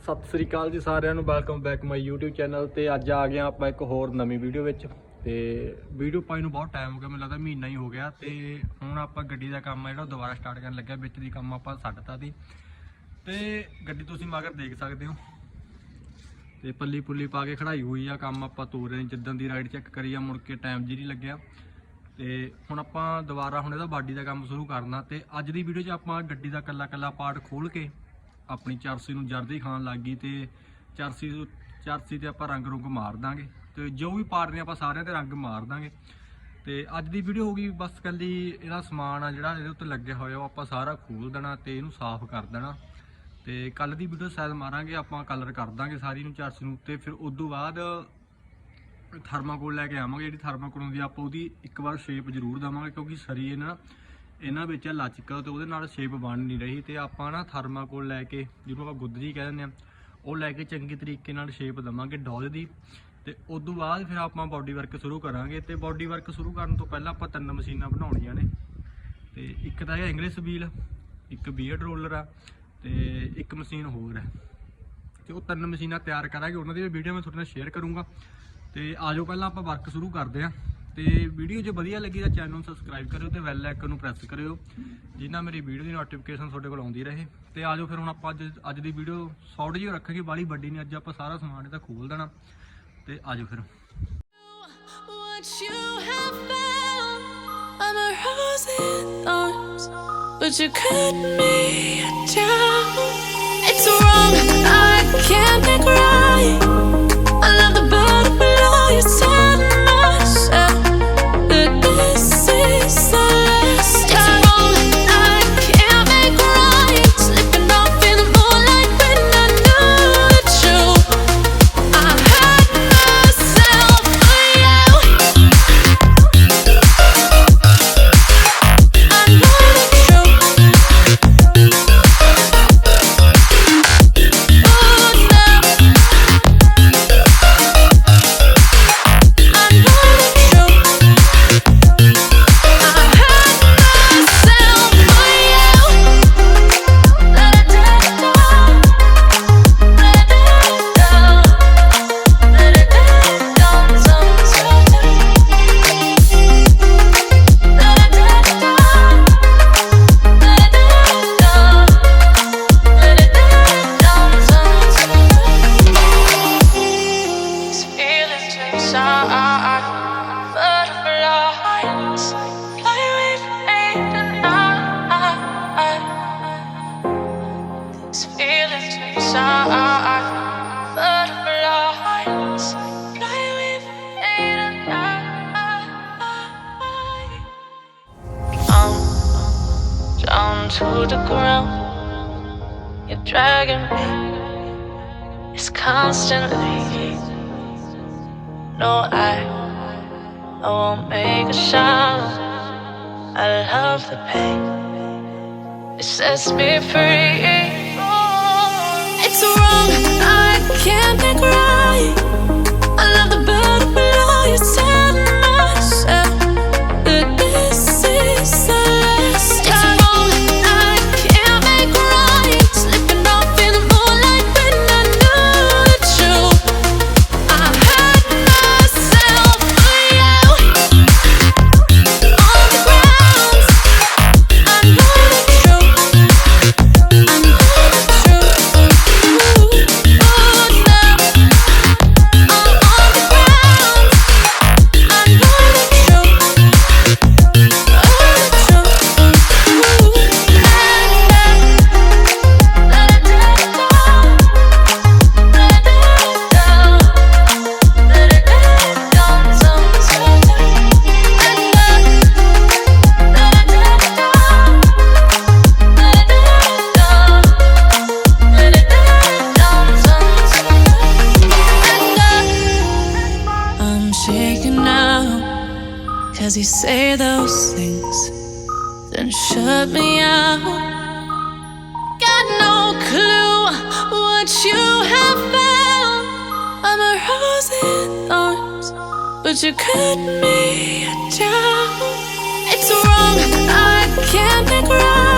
सत श्री अकाल जी सारिਆਂ ਨੂੰ welcome back my YouTube channel ਤੇ ਅੱਜ ਆ ਗਏ ਆਪਾਂ ਇੱਕ ਹੋਰ ਨਵੀਂ ਵੀਡੀਓ ਵਿੱਚ ਤੇ ਵੀਡੀਓ ਪਾਈ ਨੂੰ ਬਹੁਤ ਟਾਈਮ ਹੋ ਗਿਆ, ਮੈਨੂੰ ਲੱਗਦਾ ਮਹੀਨਾ ਹੀ ਹੋ ਗਿਆ। ਤੇ ਹੁਣ ਆਪਾਂ ਗੱਡੀ ਦਾ ਕੰਮ ਜਿਹੜਾ ਦੁਬਾਰਾ ਸਟਾਰਟ ਕਰਨ ਲੱਗਾ, ਵਿੱਚ ਦੀ ਕੰਮ ਆਪਾਂ ਛੱਡਤਾ ਸੀ ਤੇ ਗੱਡੀ ਤੁਸੀਂ ਮਗਰ ਦੇਖ ਸਕਦੇ ਹੋ ਤੇ ਪੱਲੀ ਪੁੱਲੀ ਪਾ ਕੇ ਖੜਾਈ ਹੋਈ ਆ। ਕੰਮ ਆਪਾਂ ਤੋਰ ਰਹੇ ਜਿੱਦਾਂ ਦੀ ਰਾਈਡ ਚੈੱਕ ਕਰੀ ਆ, ਮੁੜ ਕੇ ਟਾਈਮ ਜੀ ਨਹੀਂ ਲੱਗਿਆ ਤੇ ਹੁਣ ਆਪਾਂ ਦੁਬਾਰਾ ਹੁਣ ਇਹਦਾ ਬਾਡੀ ਦਾ ਕੰਮ ਸ਼ੁਰੂ ਕਰਨਾ। ਤੇ ਅੱਜ ਦੀ ਵੀਡੀਓ 'ਚ ਆਪਾਂ ਗੱਡੀ ਦਾ ਕੱਲਾ ਪਾਰਟ ਖੋਲ ਕੇ अपनी चरसी ਨੂੰ जर्दी खान लग गई तो चरसी ते आपां रंग रुंग मार दांगे तो जो भी पार्ट ने आपां सारिਆਂ ते रंग मार दांगे। तो अज दी वीडियो होगी बस कल्ली इहदा समान आ जिहड़ा इहदे उत्ते लगे होए वो आपां सारा खोल देना ते इहनूं साफ कर देना। तो कल दी वीडियो शायद मारांगे आपां कलर कर दांगे सारी नूं चरसी नूं। ते फिर उस तों बाद थर्माकोल लैके आवांगे, जिहड़ी थर्माकोल हुंदी आपां उहदी एक बार शेप जरूर देवांगे क्योंकि सरीए ना इन्हां विच लचक तो उहदे नाल शेप बन नहीं रही। तो आपां ना थर्माकोल लैके जिहनूं आपां गुद्द जी कह दिंदे आ वो लैके चंगी तरीके नाल शेप देवांगे डॉज दी। ते उस तों बाद फिर आपां बॉडी वर्क शुरू करांगे। तो बॉडी वर्क शुरू करन तो पहलां आपां 3 मशीनां बनाउणियां ने। ते एक तां है इंग्लिश व्हील, एक बीयर्ड रोलर आ ते एक मशीन होर है। ते वो 3 मशीनां तैयार करांगे, उन्हां दी वीडियो मैं तुहाडे नाल शेयर करूँगा। तो आजो पहलां आपां वर्क शुरू करदे हां। तो वीडियो जो वधिया लगी तो चैनल सबसक्राइब करो तो बैल आइकन प्रेस करो जिन्ना मेरी वीडियो की नोटिफिकेशन थोड़े को आती रहे। तो आ जाओ फिर हम आप अज की वीडियो शॉर्ट जी रखेंगे, बाली बड़ी नहीं, अज आप सारा समान इहदा खोल देना। तो आ जाओ फिर But you cut me down. It's wrong, I can't make right. I love the bottom below you, telling myself that this is the last time. It's wrong, I can't make right. Slipping off in the moonlight when I knew the truth. I hurt myself for you. I know the truth. To the ground, you're dragging me. It's constantly. No, I won't make a sound. I love the pain. It sets me free. It's wrong, I can't make right. I love the bottom below you, telling myself that this is the last time. Cause you say those things, then shut me out. Got no clue what you have found. I'm a rose in thorns, but you cut me down. It's wrong, I can't make right.